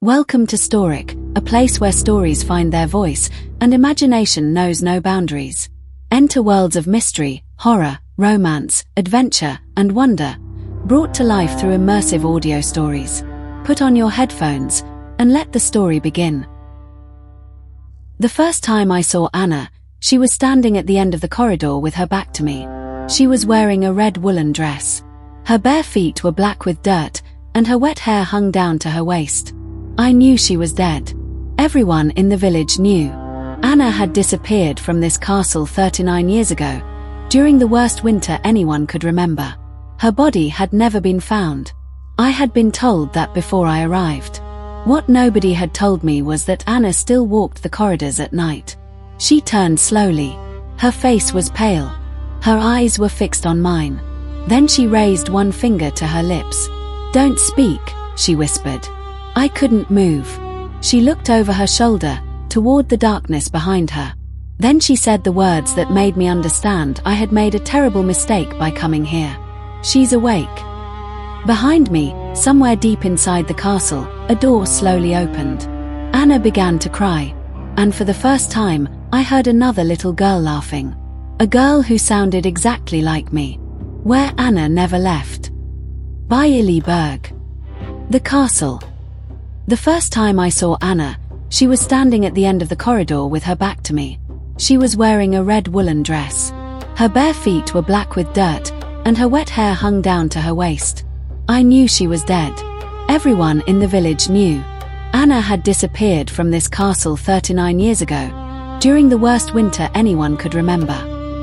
Welcome to Storic, a place where stories find their voice and imagination knows no boundaries. Enter worlds of mystery, horror, romance, adventure, and wonder, brought to life through immersive audio stories. Put on your headphones and let the story begin. The first time I saw Anna, she was standing at the end of the corridor with her back to me. She was wearing a red woolen dress. Her bare feet were black with dirt, and her wet hair hung down to her waist. I knew she was dead. Everyone in the village knew. Anna had disappeared from this castle 39 years ago, during the worst winter anyone could remember. Her body had never been found. I had been told that before I arrived. What nobody had told me was that Anna still walked the corridors at night. She turned slowly. Her face was pale. Her eyes were fixed on mine. Then she raised one finger to her lips. "Don't speak," she whispered. I couldn't move. She looked over her shoulder, toward the darkness behind her. Then she said the words that made me understand I had made a terrible mistake by coming here. "She's awake." Behind me, somewhere deep inside the castle, a door slowly opened. Anna began to cry. And for the first time, I heard another little girl laughing. A girl who sounded exactly like me. Where Anna never left. By Elin Berg. The castle. The first time I saw Anna, she was standing at the end of the corridor with her back to me. She was wearing a red woolen dress. Her bare feet were black with dirt, and her wet hair hung down to her waist. I knew she was dead. Everyone in the village knew. Anna had disappeared from this castle 39 years ago, during the worst winter anyone could remember.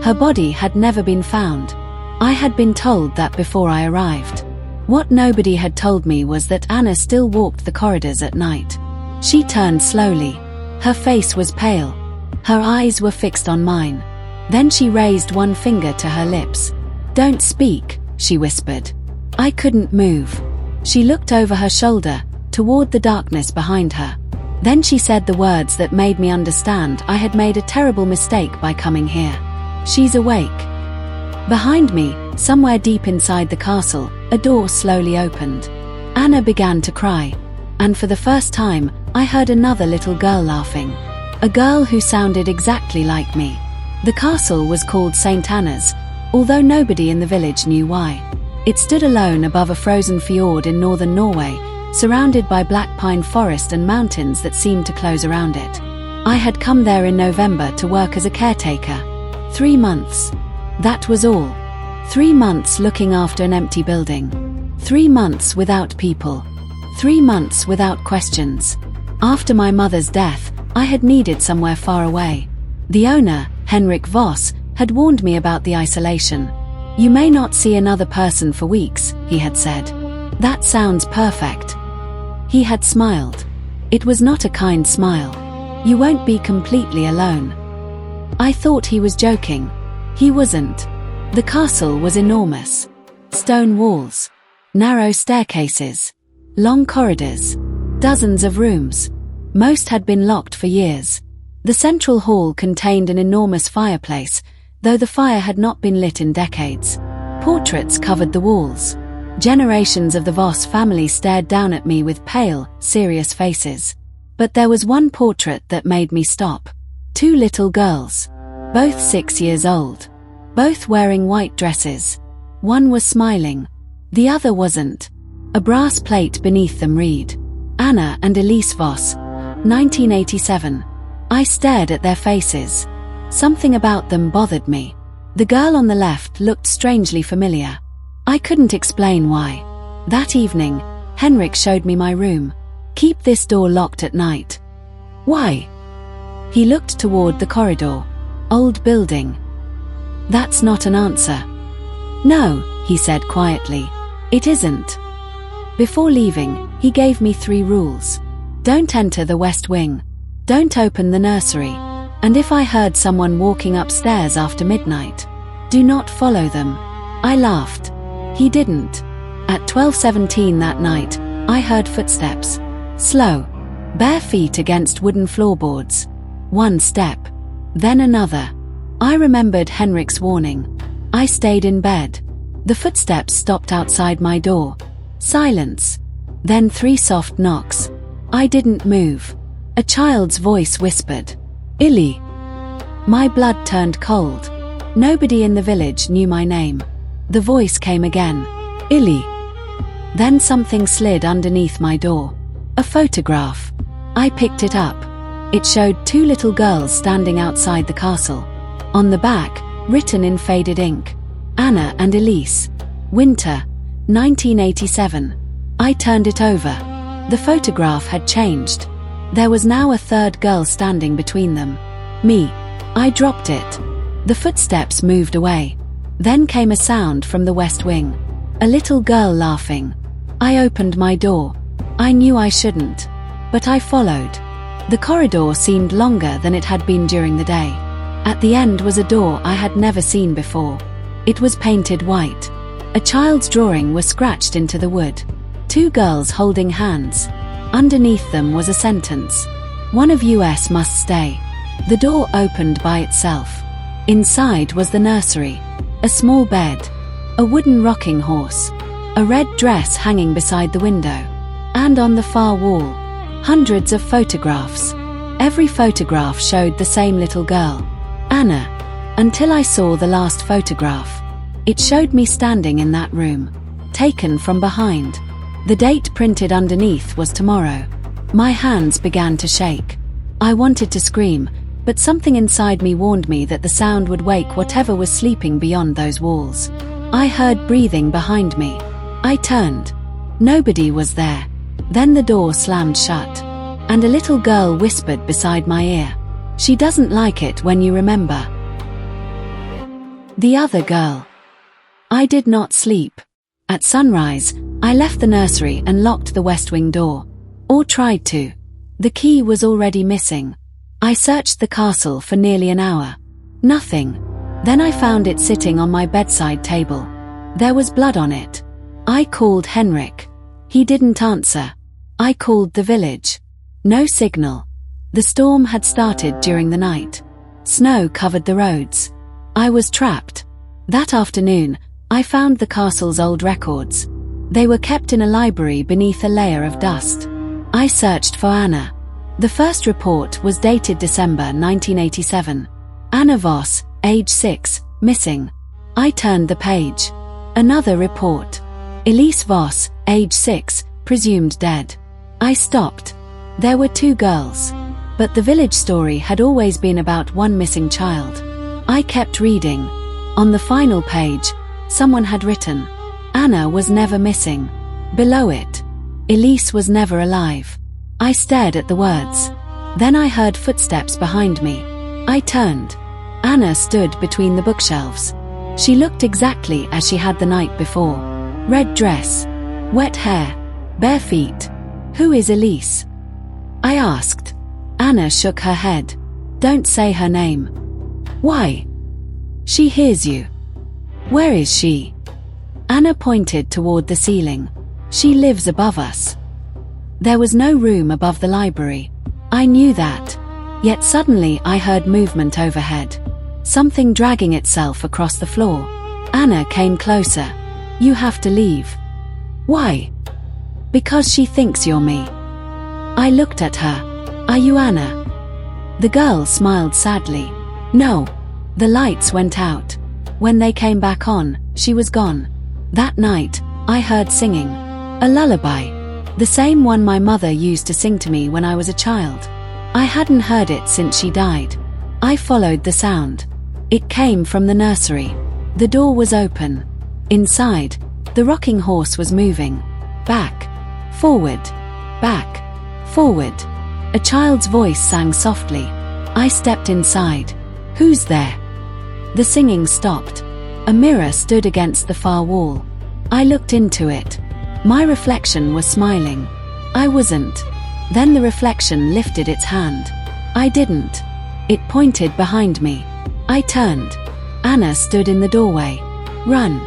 Her body had never been found. I had been told that before I arrived. What nobody had told me was that Anna still walked the corridors at night. She turned slowly. Her face was pale. Her eyes were fixed on mine. Then she raised one finger to her lips. "Don't speak," she whispered. I couldn't move. She looked over her shoulder, toward the darkness behind her. Then she said the words that made me understand I had made a terrible mistake by coming here. "She's awake." Behind me, somewhere deep inside the castle, a door slowly opened. Anna began to cry. And for the first time, I heard another little girl laughing. A girl who sounded exactly like me. The castle was called St. Anna's, although nobody in the village knew why. It stood alone above a frozen fjord in Northern Norway, surrounded by black pine forest and mountains that seemed to close around it. I had come there in November to work as a caretaker. 3 months. That was all. 3 months looking after an empty building. 3 months without people. 3 months without questions. After my mother's death, I had needed somewhere far away. The owner, Henrik Voss, had warned me about the isolation. "You may not see another person for weeks," he had said. "That sounds perfect." He had smiled. It was not a kind smile. "You won't be completely alone." I thought he was joking. He wasn't. The castle was enormous. Stone walls. Narrow staircases. Long corridors. Dozens of rooms. Most had been locked for years. The central hall contained an enormous fireplace, though the fire had not been lit in decades. Portraits covered the walls. Generations of the Voss family stared down at me with pale, serious faces. But there was one portrait that made me stop. 2 little girls. Both 6 years old. Both wearing white dresses. One was smiling. The other wasn't. A brass plate beneath them read, "Anna and Elise Voss, 1987. I stared at their faces. Something about them bothered me. The girl on the left looked strangely familiar. I couldn't explain why. That evening, Henrik showed me my room. "Keep this door locked at night." "Why?" He looked toward the corridor. "Old building." "That's not an answer." "No," he said quietly. "It isn't." Before leaving, he gave me 3 rules. Don't enter the west wing. Don't open the nursery. And if I heard someone walking upstairs after midnight, do not follow them. I laughed. He didn't. At 12:17 that night, I heard footsteps. Slow. Bare feet against wooden floorboards. One step. Then another. I remembered Henrik's warning. I stayed in bed. The footsteps stopped outside my door. Silence. Then 3 soft knocks. I didn't move. A child's voice whispered, "Illy." My blood turned cold. Nobody in the village knew my name. The voice came again, "Illy." Then something slid underneath my door. A photograph. I picked it up. It showed two little girls standing outside the castle. On the back, written in faded ink, "Anna and Elise. Winter, 1987. I turned it over. The photograph had changed. There was now a third girl standing between them. Me. I dropped it. The footsteps moved away. Then came a sound from the west wing. A little girl laughing. I opened my door. I knew I shouldn't, but I followed. The corridor seemed longer than it had been during the day. At the end was a door I had never seen before. It was painted white. A child's drawing was scratched into the wood. Two girls holding hands. Underneath them was a sentence. "One of us must stay." The door opened by itself. Inside was the nursery. A small bed. A wooden rocking horse. A red dress hanging beside the window. And on the far wall, hundreds of photographs. Every photograph showed the same little girl, Anna, until I saw the last photograph. It showed me standing in that room, taken from behind. The date printed underneath was tomorrow. My hands began to shake. I wanted to scream, but something inside me warned me that the sound would wake whatever was sleeping beyond those walls. I heard breathing behind me. I turned. Nobody was there. Then the door slammed shut, and a little girl whispered beside my ear, "She doesn't like it when you remember." The other girl. I did not sleep. At sunrise, I left the nursery and locked the west wing door. Or tried to. The key was already missing. I searched the castle for nearly an hour. Nothing. Then I found it sitting on my bedside table. There was blood on it. I called Henrik. He didn't answer. I called the village. No signal. The storm had started during the night. Snow covered the roads. I was trapped. That afternoon, I found the castle's old records. They were kept in a library beneath a layer of dust. I searched for Anna. The first report was dated December 1987. Anna Voss, age 6, missing. I turned the page. Another report. Elise Voss, age 6, presumed dead. I stopped. There were two girls. But the village story had always been about one missing child. I kept reading. On the final page, someone had written, "Anna was never missing." Below it, "Elise was never alive." I stared at the words. Then I heard footsteps behind me. I turned. Anna stood between the bookshelves. She looked exactly as she had the night before. Red dress. Wet hair. Bare feet. "Who is Elise?" I asked. Anna shook her head. "Don't say her name." "Why?" "She hears you." "Where is she?" Anna pointed toward the ceiling. "She lives above us." There was no room above the library. I knew that. Yet suddenly I heard movement overhead. Something dragging itself across the floor. Anna came closer. "You have to leave." "Why?" "Because she thinks you're me." I looked at her. "Are you Anna?" The girl smiled sadly. "No." The lights went out. When they came back on, she was gone. That night, I heard singing. A lullaby. The same one my mother used to sing to me when I was a child. I hadn't heard it since she died. I followed the sound. It came from the nursery. The door was open. Inside, the rocking horse was moving. Back. Forward. Back. Forward. A child's voice sang softly. I stepped inside. "Who's there?" The singing stopped. A mirror stood against the far wall. I looked into it. My reflection was smiling. I wasn't. Then the reflection lifted its hand. I didn't. It pointed behind me. I turned. Anna stood in the doorway. "Run."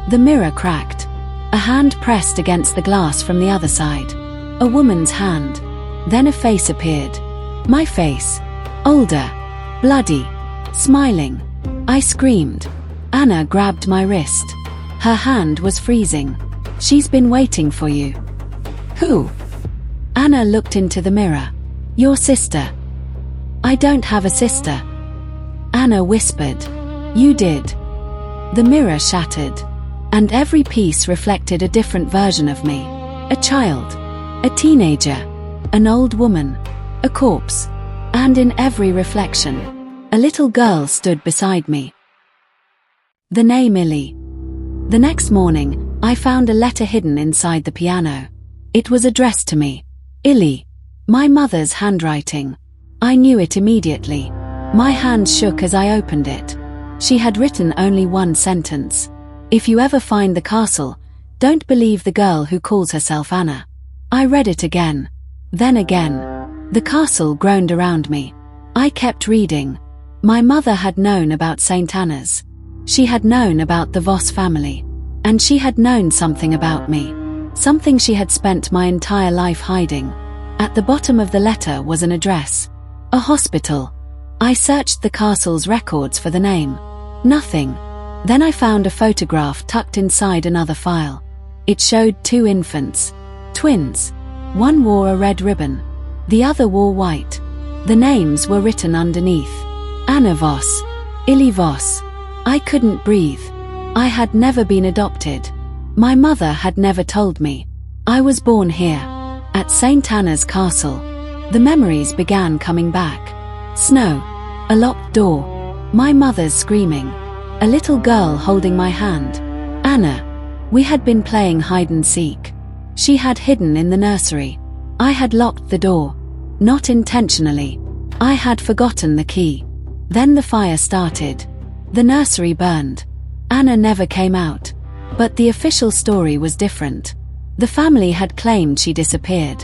The mirror cracked. A hand pressed against the glass from the other side. A woman's hand. Then a face appeared. My face. Older. Bloody. Smiling. I screamed. Anna grabbed my wrist. Her hand was freezing. "She's been waiting for you." "Who?" Anna looked into the mirror. Your sister. I don't have a sister. Anna whispered. You did. The mirror shattered, and every piece reflected a different version of me. A child, a teenager, an old woman, a corpse, and in every reflection, a little girl stood beside me. The name Ili. The next morning, I found a letter hidden inside the piano. It was addressed to me. Ili. My mother's handwriting. I knew it immediately. My hands shook as I opened it. She had written only one sentence. If you ever find the castle, don't believe the girl who calls herself Anna. I read it again. Then again. The castle groaned around me. I kept reading. My mother had known about St. Anna's. She had known about the Voss family. And she had known something about me. Something she had spent my entire life hiding. At the bottom of the letter was an address. A hospital. I searched the castle's records for the name. Nothing. Then I found a photograph tucked inside another file. It showed two infants. Twins. One wore a red ribbon. The other wore white. The names were written underneath. Anna Voss. Ili Voss. I couldn't breathe. I had never been adopted. My mother had never told me. I was born here, at St. Anna's castle. The memories began coming back. Snow. A locked door. My mother's screaming. A little girl holding my hand. Anna. We had been playing hide and seek. She had hidden in the nursery. I had locked the door. Not intentionally. I had forgotten the key. Then the fire started. The nursery burned. Anna never came out. But the official story was different. The family had claimed she disappeared.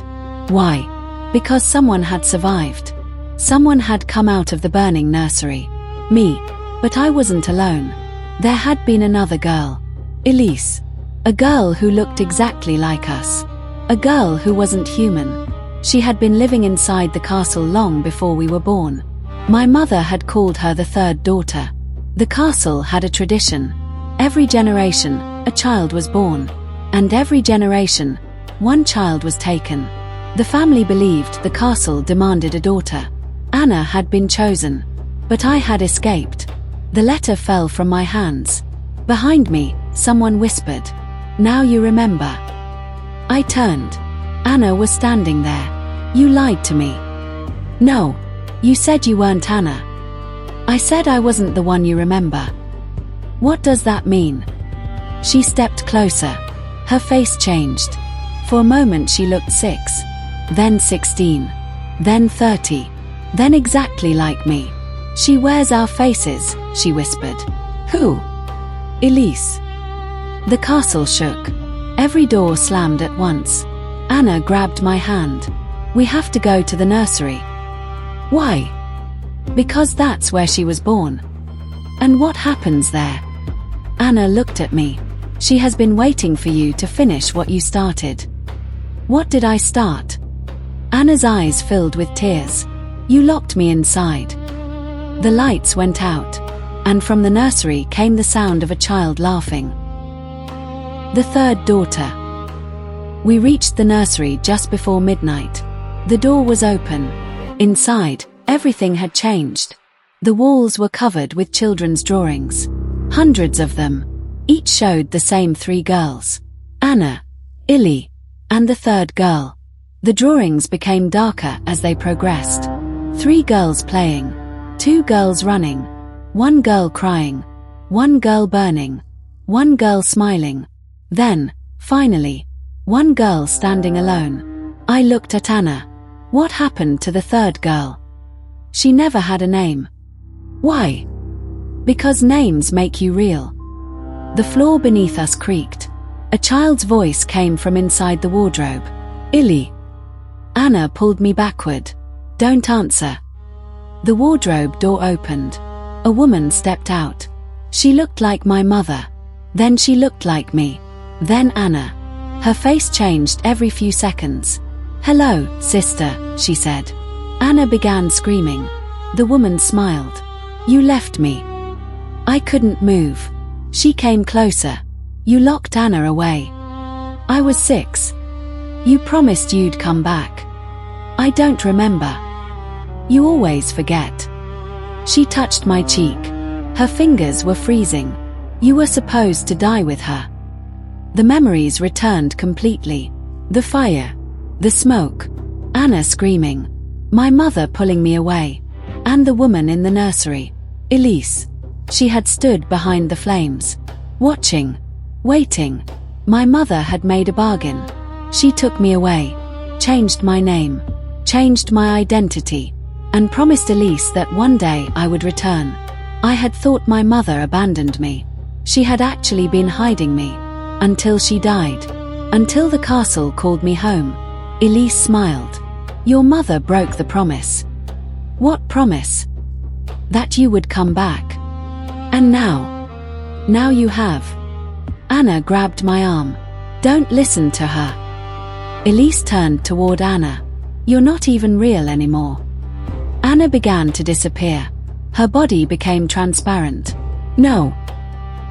Why? Because someone had survived. Someone had come out of the burning nursery. Me. But I wasn't alone. There had been another girl. Elise. A girl who looked exactly like us. A girl who wasn't human. She had been living inside the castle long before we were born. My mother had called her the third daughter. The castle had a tradition. Every generation, a child was born. And every generation, one child was taken. The family believed the castle demanded a daughter. Anna had been chosen. But I had escaped. The letter fell from my hands. Behind me, someone whispered, "Now you remember." I turned. Anna was standing there. "You lied to me." "No. You said you weren't Anna." "I said I wasn't the one you remember." "What does that mean?" She stepped closer. Her face changed. For a moment she looked 6, then 16, then 30, then exactly like me. "She wears our faces," she whispered. "Who?" "Elise." The castle shook. Every door slammed at once. Anna grabbed my hand. "We have to go to the nursery." "Why?" "Because that's where she was born." "And what happens there?" Anna looked at me. "She has been waiting for you to finish what you started." "What did I start?" Anna's eyes filled with tears. "You locked me inside." The lights went out, and from the nursery came the sound of a child laughing. The third daughter. We reached the nursery just before midnight. The door was open. Inside, everything had changed. The walls were covered with children's drawings. Hundreds of them. Each showed the same 3 girls. Anna, Ili, and the third girl. The drawings became darker as they progressed. 3 girls playing. 2 girls running. 1 girl crying. 1 girl burning. 1 girl smiling. Then, finally, 1 girl standing alone. I looked at Anna. What happened to the third girl? She never had a name. Why? Because names make you real. The floor beneath us creaked. A child's voice came from inside the wardrobe. "Ili." Anna pulled me backward. "Don't answer." The wardrobe door opened. A woman stepped out. She looked like my mother. Then she looked like me. Then Anna. Her face changed every few seconds. "Hello, sister," she said. Anna began screaming. The woman smiled. "You left me." I couldn't move. She came closer. "You locked Anna away." I was 6. You promised you'd come back. I don't remember. You always forget. She touched my cheek. Her fingers were freezing. You were supposed to die with her. The memories returned completely. The fire. The smoke. Anna screaming. My mother pulling me away. And the woman in the nursery. Elise. She had stood behind the flames. Watching. Waiting. My mother had made a bargain. She took me away. Changed my name. Changed my identity. And promised Elise that one day I would return. I had thought my mother abandoned me. She had actually been hiding me. Until she died. Until the castle called me home. Elise smiled. Your mother broke the promise. What promise? That you would come back. And now? Now you have. Anna grabbed my arm. Don't listen to her. Elise turned toward Anna. You're not even real anymore. Anna began to disappear. Her body became transparent. No.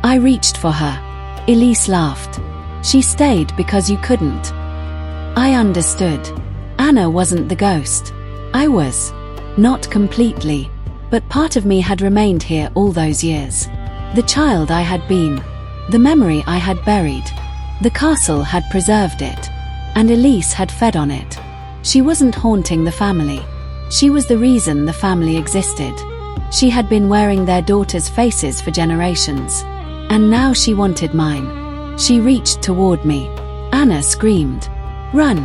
I reached for her. Elise laughed. She stayed because you couldn't. I understood. Anna wasn't the ghost. I was. Not completely. But part of me had remained here all those years. The child I had been. The memory I had buried. The castle had preserved it. And Elise had fed on it. She wasn't haunting the family. She was the reason the family existed. She had been wearing their daughters' faces for generations. And now she wanted mine. She reached toward me. Anna screamed. Run!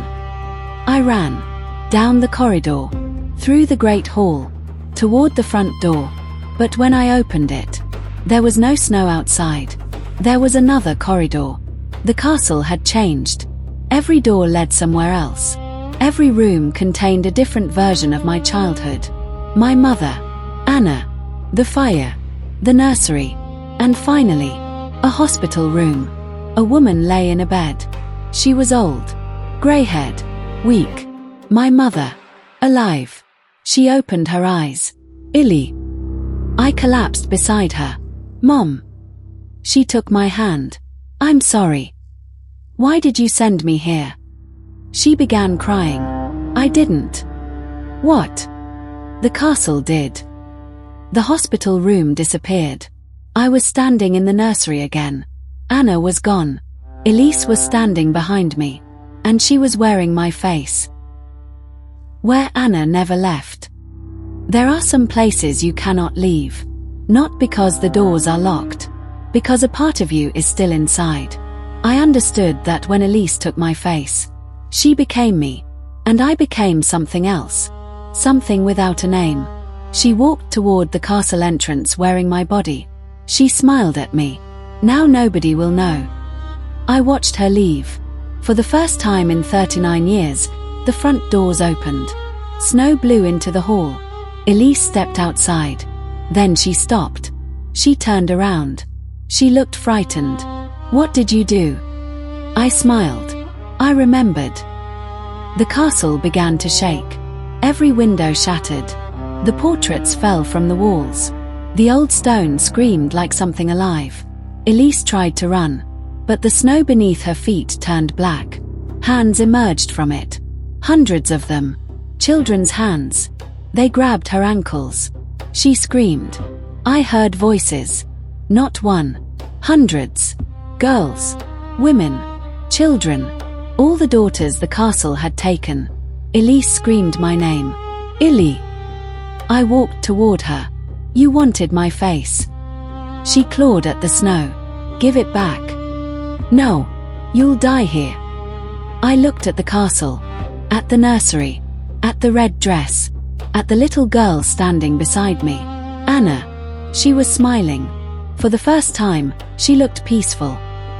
I ran. Down the corridor. Through the great hall. Toward the front door. But when I opened it, there was no snow outside. There was another corridor. The castle had changed. Every door led somewhere else. Every room contained a different version of my childhood. My mother. Anna. The fire. The nursery. And finally, a hospital room. A woman lay in a bed. She was old. Grey-haired. Weak. My mother. Alive. She opened her eyes. Illy. I collapsed beside her. Mom. She took my hand. I'm sorry. Why did you send me here? She began crying. I didn't. What? The castle did. The hospital room disappeared. I was standing in the nursery again. Anna was gone. Elise was standing behind me. And she was wearing my face. Where Anna never left. There are some places you cannot leave. Not because the doors are locked. Because a part of you is still inside. I understood that when Elise took my face. She became me. And I became something else. Something without a name. She walked toward the castle entrance wearing my body. She smiled at me. Now nobody will know. I watched her leave. For the first time in 39 years, the front doors opened. Snow blew into the hall. Elise stepped outside. Then she stopped. She turned around. She looked frightened. What did you do? I smiled. I remembered. The castle began to shake. Every window shattered. The portraits fell from the walls. The old stone screamed like something alive. Elise tried to run, but the snow beneath her feet turned black. Hands emerged from it. Hundreds of them. Children's hands. They grabbed her ankles. She screamed. I heard voices. Not one. Hundreds. Girls. Women. Children. All the daughters the castle had taken. Elise screamed my name. Illy. I walked toward her. You wanted my face. She clawed at the snow. Give it back. No. You'll die here. I looked at the castle. At the nursery. At the red dress. At the little girl standing beside me. Anna. She was smiling. For the first time, she looked peaceful.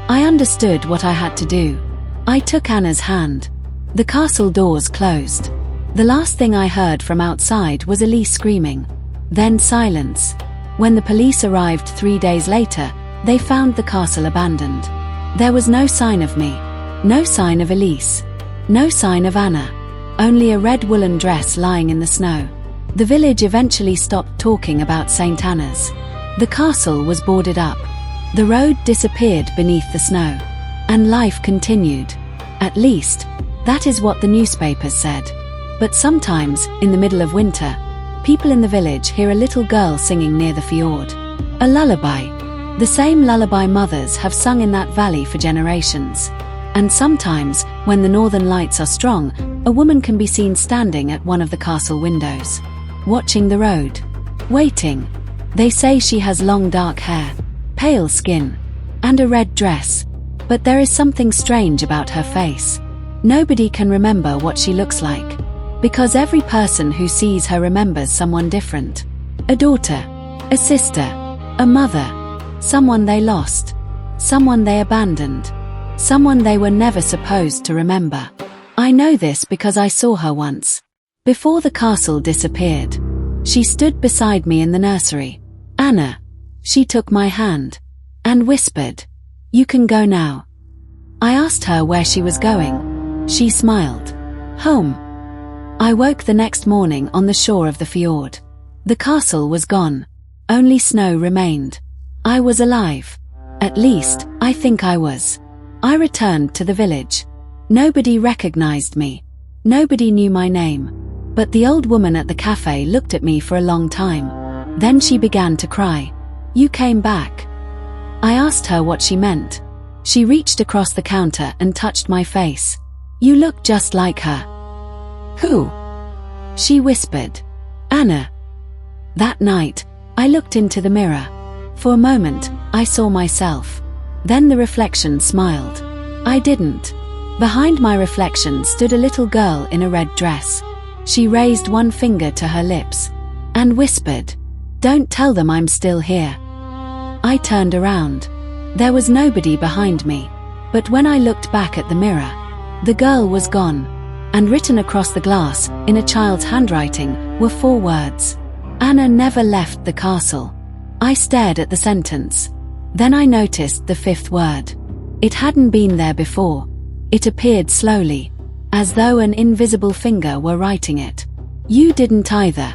I understood what I had to do. I took Anna's hand. The castle doors closed. The last thing I heard from outside was Elise screaming. Then silence. When the police arrived 3 days later, they found the castle abandoned. There was no sign of me. No sign of Elise. No sign of Anna. Only a red woolen dress lying in the snow. The village eventually stopped talking about St. Anna's. The castle was boarded up. The road disappeared beneath the snow. And life continued. At least, That is what the newspapers said. But sometimes, in the middle of winter, people in the village hear a little girl singing near the fjord. A lullaby. The same lullaby mothers have sung in that valley for generations. And sometimes, when the northern lights are strong, a woman can be seen standing at one of the castle windows, watching the road, waiting. They say she has long dark hair, pale skin, and a red dress. But there is something strange about her face. Nobody can remember what she looks like, because every person who sees her remembers someone different. A daughter, a sister, a mother, someone they lost, someone they abandoned, someone they were never supposed to remember. I know this because I saw her once. Before the castle disappeared, she stood beside me in the nursery. Anna. She took my hand and whispered, "You can go now." I asked her where she was going. She smiled. "Home." I woke the next morning on the shore of the fjord. The castle was gone. Only snow remained. I was alive. At least, I think I was. I returned to the village. Nobody recognized me. Nobody knew my name. But the old woman at the cafe looked at me for a long time. Then she began to cry. "You came back." I asked her what she meant. She reached across the counter and touched my face. "You look just like her." "Who?" she whispered. "Anna." That night, I looked into the mirror. For a moment, I saw myself. Then the reflection smiled. I didn't. Behind my reflection stood a little girl in a red dress. She raised one finger to her lips and whispered, "Don't tell them I'm still here." I turned around. There was nobody behind me. But when I looked back at the mirror, the girl was gone. And written across the glass, in a child's handwriting, were 4 words. Anna never left the castle. I stared at the sentence. Then I noticed the 5th word. It hadn't been there before. It appeared slowly, as though an invisible finger were writing it. You didn't either.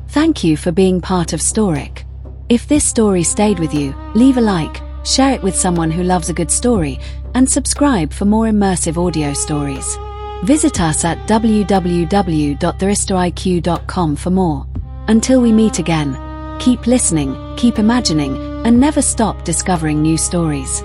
Thank you for being part of Storic. If this story stayed with you, leave a like, share it with someone who loves a good story, and subscribe for more immersive audio stories. Visit us at www.theristoiq.com for more. Until we meet again, keep listening, keep imagining, and never stop discovering new stories.